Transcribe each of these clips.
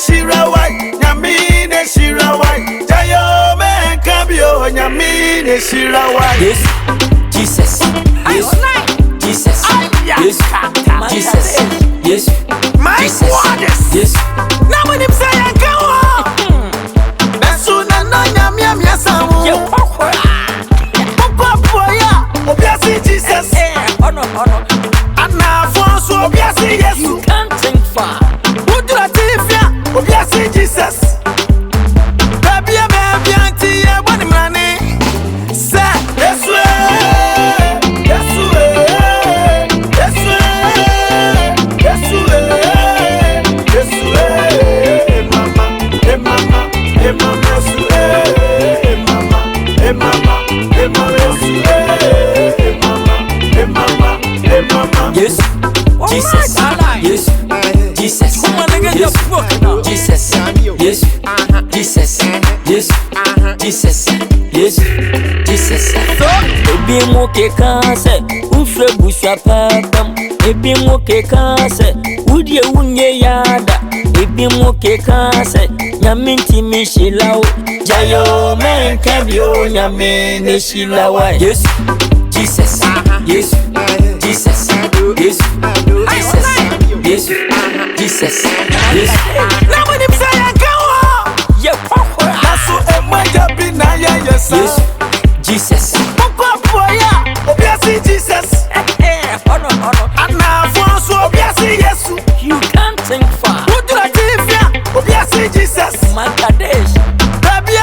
shirawai, nyamine shirawai. Jayo men kabio, nyamine shirawai. Yes, Jesus. Yes, Jesus. Yes, Jesus. Yes, My goodness. Yes. Now when him say I go, besu na no nyamia miasamu. You papa. Papa ya, obiasi Jesus. Oh no. Ana fonso obiasi Yesu. You can't think far. Udura tifia, obiasi Jesus. Baby anti ya boni mrani. Say Yesu, Yesu, Yesu, Yesu, Yesu, mama, mama, Yesu, mama, Yesu, mama, Yes, Jesus. Yes, Jesus. Come on, nigga, Yes, you're broken now. Jesus. Yes, Jesus. Yes, Jesus. Yes, Jesus. Ebi mo ke kanse, ufre busha papam. Ebi mo ke kanse, udie unye yada. Ebi mo ke kanse, nyaminti mishilawo. Jayo men kabio nyamene shilawa. Yes, Jesus. Yes, Jesus. Yes, Jesus. Yes, Jesus. Yes. Now when him say I go, Yeah, papa. nasu emanja bina ya yesa. Yes, Jesus. Papa ya, obiasi Jesus. Oh no. Ana fonso obiasi Yesu. You can't think far. Udura tifia, obiasi Jesus. Makadesh. Baby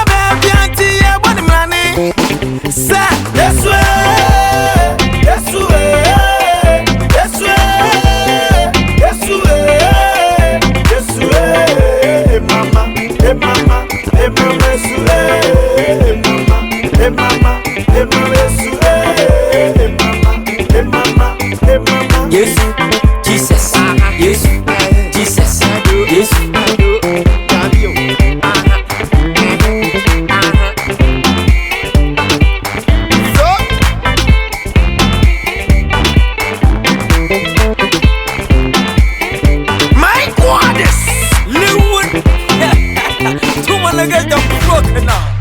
anti ya boni mrani. Say Yesu, Yesu, Yesu, Yesu, Yesu, mama, mama, Yesu, mama, Yesu, mama. Yes, Jesus. Yes, Jesus. Yes. My goodness! Lewood. Too many guys are broken now.